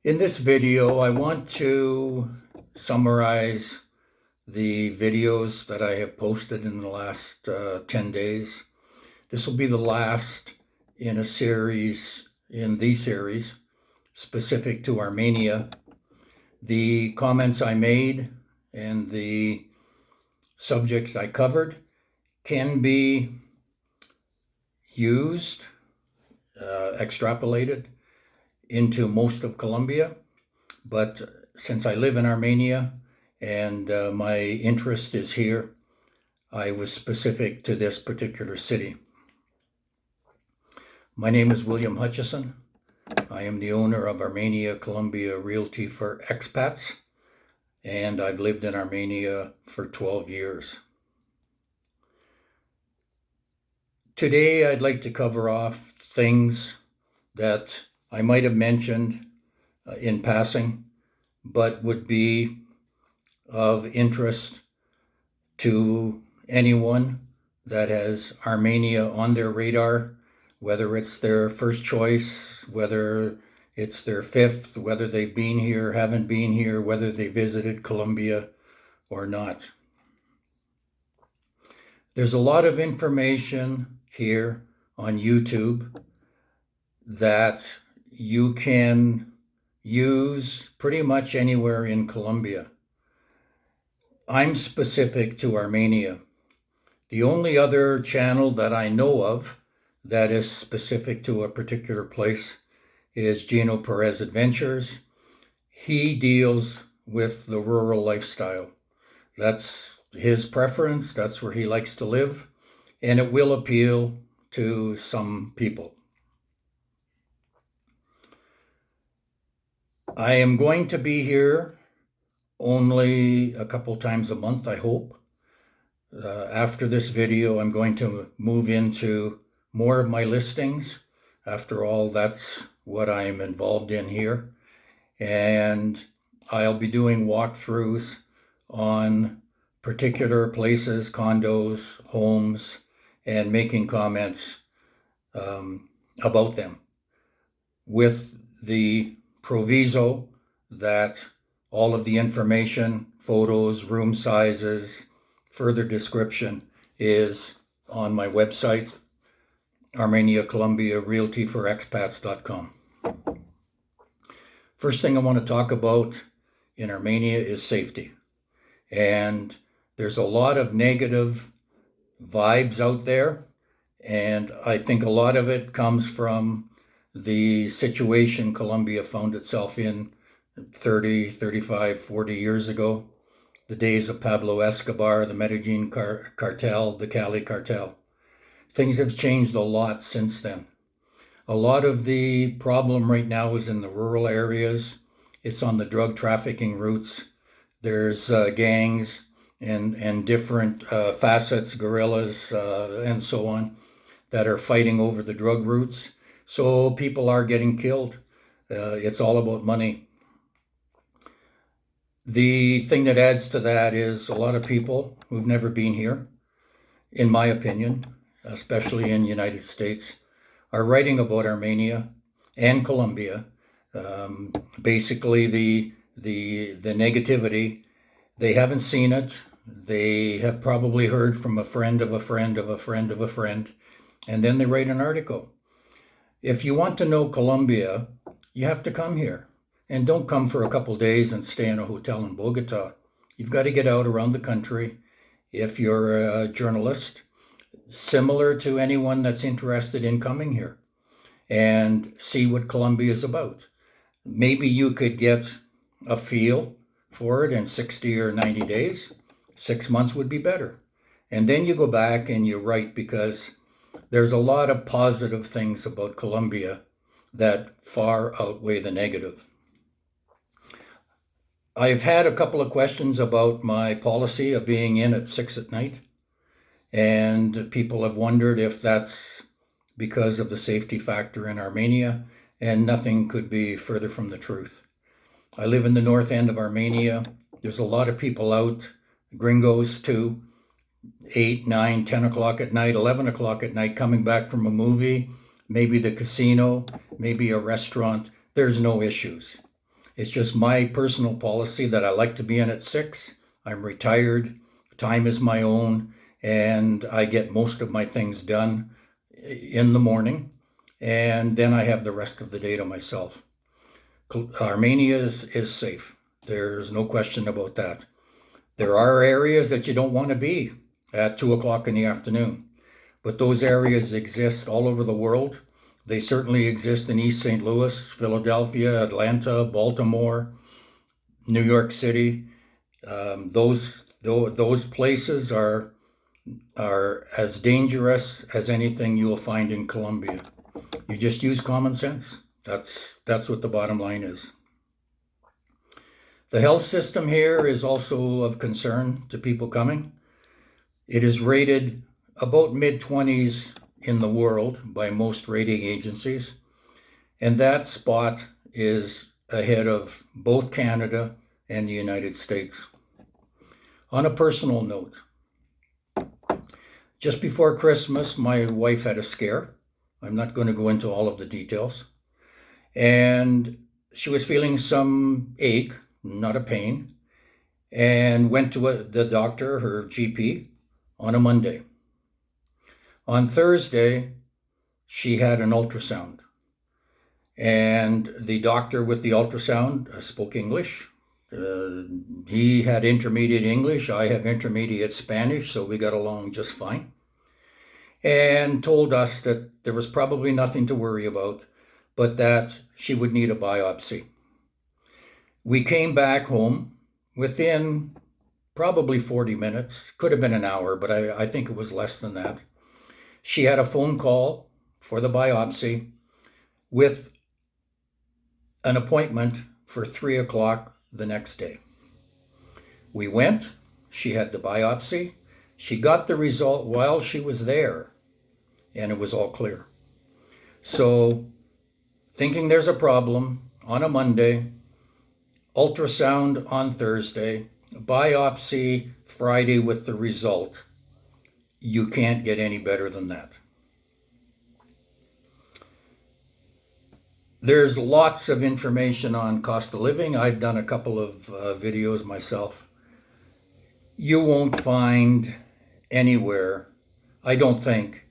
In this video, I want to summarize the videos that I have posted in the last 10 days. This will be the last in the series specific to Armenia. The comments I made and the subjects I covered can be used, extrapolated into most of Colombia, but since I live in Armenia and my interest is here, I was specific to this particular city. My name is William Hutchison. I am the owner of Armenia Colombia Realty for Expats, and I've lived in Armenia for 12 years. Today, I'd like to cover off things that I might have mentioned in passing, but would be of interest to anyone that has Armenia on their radar, whether it's their first choice, whether it's their fifth, whether they've been here, haven't been here, whether they visited Colombia or not. There's a lot of information here on YouTube that you can use pretty much anywhere in Colombia. I'm specific to Armenia. The only other channel that I know of that is specific to a particular place is Gino Perez Adventures. He deals with the rural lifestyle. That's his preference, that's where he likes to live, and it will appeal to some people. I am going to be here only a couple times a month, I hope. After this video, I'm going to move into more of my listings. After all, that's what I'm involved in here. And I'll be doing walkthroughs on particular places, condos, homes, and making comments about them, with the proviso that all of the information, photos, room sizes, further description is on my website, Armenia Colombia Realty for Expats.com. First thing I want to talk about in Armenia is safety. And there's a lot of negative vibes out there, and I think a lot of it comes from the situation Colombia found itself in 30, 35, 40 years ago, the days of Pablo Escobar, the Medellin cartel, the Cali cartel. Things have changed a lot since then. A lot of the problem right now is in the rural areas. It's on the drug trafficking routes. There's gangs and different facets, guerrillas, and so on, that are fighting over the drug routes. So people are getting killed. It's all about money. The thing that adds to that is a lot of people who've never been here, in my opinion, especially in the United States, are writing about Armenia and Colombia. Basically, the negativity, they haven't seen it. They have probably heard from a friend of a friend of a friend of a friend, and then they write an article. If you want to know Colombia, you have to come here. And don't come for a couple days and stay in a hotel in Bogota. You've got to get out around the country. If you're a journalist, similar to anyone that's interested in coming here, and see what Colombia is about. Maybe you could get a feel for it in 60 or 90 days. 6 months would be better. And then you go back and you write, because there's a lot of positive things about Colombia that far outweigh the negative. I've had a couple of questions about my policy of being in at 6 at night, and people have wondered if that's because of the safety factor in Armenia, and nothing could be further from the truth. I live in the north end of Armenia. There's a lot of people out, gringos too, 8, 9, 10 o'clock at night, 11 o'clock at night, coming back from a movie, maybe the casino, maybe a restaurant. There's no issues. It's just my personal policy that I like to be in at 6. I'm retired, time is my own, and I get most of my things done in the morning, and then I have the rest of the day to myself. Armenia is safe. There's no question about that. There are areas that you don't want to be at 2 o'clock in the afternoon, but those areas exist all over the world. They certainly exist in East St. Louis, Philadelphia, Atlanta, Baltimore, New York City. Those places are as dangerous as anything you'll find in Colombia. You just use common sense. That's what the bottom line is. The health system here is also of concern to people coming. It is rated about mid-20s in the world by most rating agencies, and that spot is ahead of both Canada and the United States. On a personal note, just before Christmas, my wife had a scare. I'm not going to go into all of the details. And she was feeling some ache, not a pain, and went to the doctor, her GP, on a Monday. On Thursday, she had an ultrasound. And the doctor with the ultrasound spoke English. He had intermediate English, I have intermediate Spanish, so we got along just fine. And told us that there was probably nothing to worry about, but that she would need a biopsy. We came back home within probably 40 minutes, could have been an hour, but I think it was less than that. She had a phone call for the biopsy with an appointment for 3 o'clock the next day. We went, she had the biopsy, she got the result while she was there, and it was all clear. So, thinking there's a problem on a Monday, ultrasound on Thursday, biopsy Friday with the result. You can't get any better than that. There's lots of information on cost of living. I've done a couple of videos myself. You won't find anywhere, I don't think,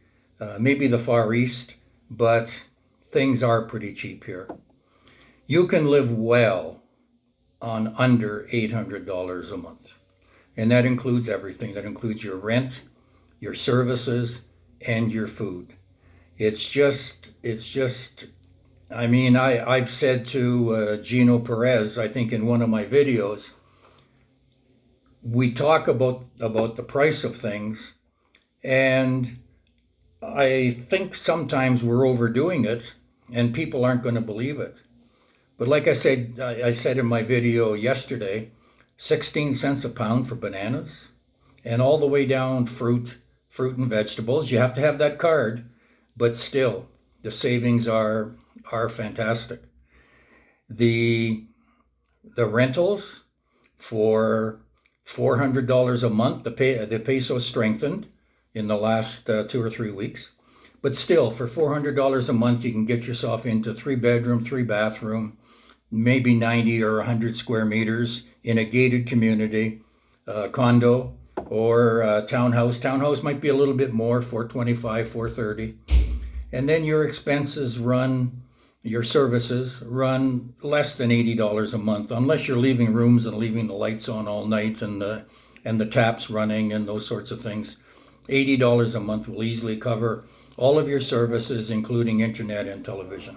maybe the Far East, but things are pretty cheap here. You can live well on under $800 a month. And that includes everything. That includes your rent, your services, and your food. It's just, I mean, I've said to Gino Perez, I think in one of my videos, we talk about the price of things, and I think sometimes we're overdoing it, and people aren't going to believe it. But like I said in my video yesterday, 16 cents a pound for bananas, and all the way down fruit and vegetables. You have to have that card, but still, the savings are fantastic. The rentals for $400 a month, the peso strengthened in the last 2 or 3 weeks. But still, for $400 a month, you can get yourself into 3-bedroom, 3-bathroom, maybe 90 or 100 square meters in a gated community, condo or townhouse. Townhouse might be a little bit more, $425, $430. And then your expenses your services run less than $80 a month, unless you're leaving rooms and leaving the lights on all night and the taps running and those sorts of things. $80 a month will easily cover all of your services, including internet and television.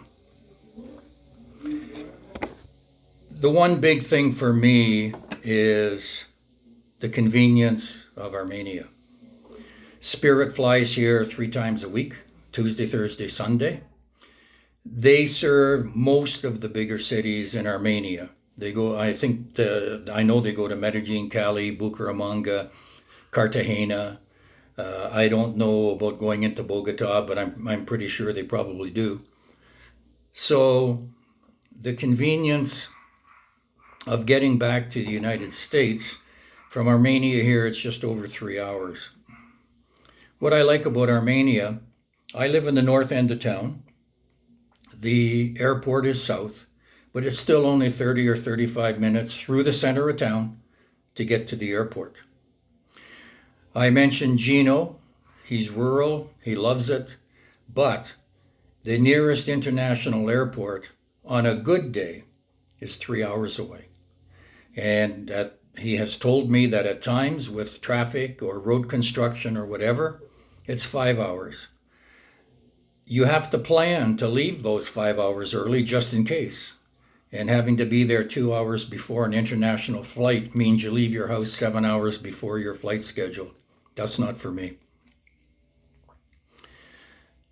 The one big thing for me is the convenience of Armenia. Spirit flies here 3 times a week, Tuesday, Thursday, Sunday. They serve most of the bigger cities in Armenia. They go, I know they go to Medellin, Cali, Bucaramanga, Cartagena. I don't know about going into Bogota, but I'm pretty sure they probably do. So the convenience of getting back to the United States, from Armenia here, it's just over 3 hours. What I like about Armenia, I live in the north end of town. The airport is south, but it's still only 30 or 35 minutes through the center of town to get to the airport. I mentioned Gino. He's rural, he loves it, but the nearest international airport on a good day is 3 hours away. And he has told me that at times with traffic or road construction or whatever, it's 5 hours. You have to plan to leave those 5 hours early just in case. And having to be there 2 hours before an international flight means you leave your house 7 hours before your flight schedule. That's not for me.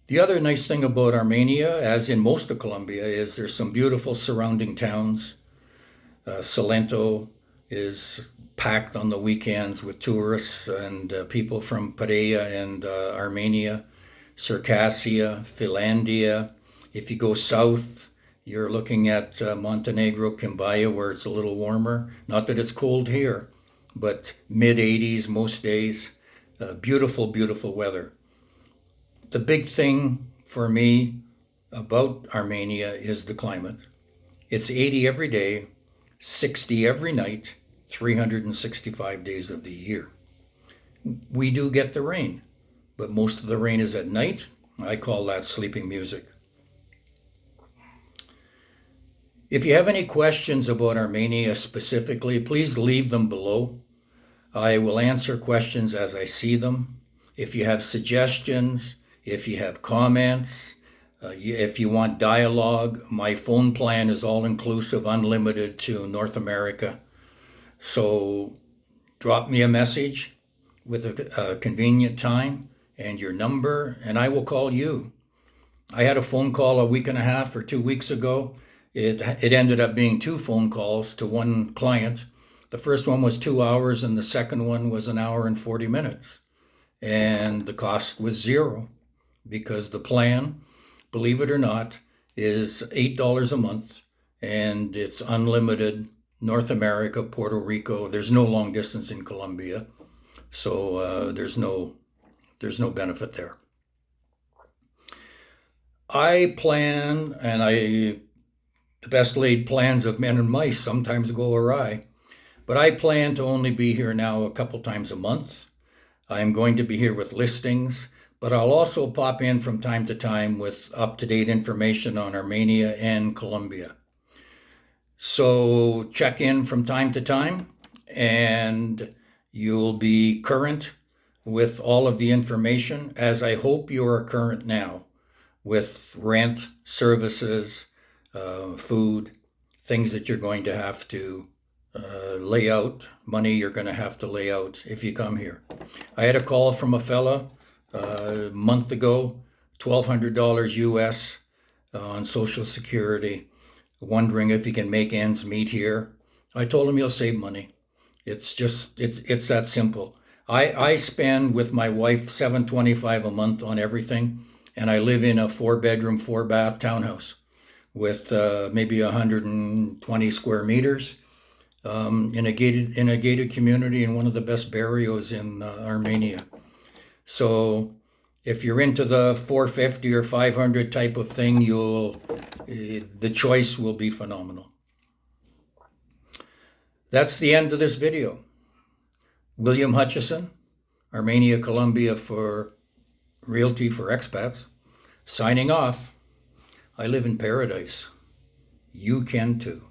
The other nice thing about Armenia, as in most of Colombia, is there's some beautiful surrounding towns. Salento is packed on the weekends with tourists and people from Pereira and Armenia, Circassia, Finlandia. If you go south, you're looking at Montenegro, Quindio, where it's a little warmer. Not that it's cold here, but mid-80s most days. Beautiful, beautiful weather. The big thing for me about Armenia is the climate. It's 80 every day, 60 every night, 365 days of the year. We do get the rain, but most of the rain is at night. I call that sleeping music. If you have any questions about Armenia specifically, please leave them below. I will answer questions as I see them. If you have suggestions, if you have comments, if you want dialogue, my phone plan is all-inclusive, unlimited to North America. So drop me a message with a convenient time and your number, and I will call you. I had a phone call a week and a half or 2 weeks ago. It ended up being 2 phone calls to one client. The first one was 2 hours, and the second one was 1 hour and 40 minutes. And the cost was zero, because the plan, believe it or not, is $8 a month, and it's unlimited North America, Puerto Rico. There's no long distance in Colombia, so there's no benefit there. I plan, and the best laid plans of men and mice sometimes go awry, but I plan to only be here now a couple times a month. I'm going to be here with listings, but I'll also pop in from time to time with up-to-date information on Armenia and Colombia. So check in from time to time, and you'll be current with all of the information, as I hope you are current now, with rent, services, food, things that you're going to have to lay out, money you're going to have to lay out if you come here. I had a call from a fella a month ago, $1,200 US on Social Security, wondering if he can make ends meet here. I told him he'll save money. It's that simple. I spend with my wife $725 a month on everything, and I live in a 4-bedroom, 4-bath townhouse with maybe 120 square meters. In a gated community in one of the best barrios in Armenia. So if you're into the 450 or 500 type of thing, the choice will be phenomenal. That's the end of this video. William Hutchison, Armenia, Colombia for Realty for Expats, signing off. I live in paradise. You can too.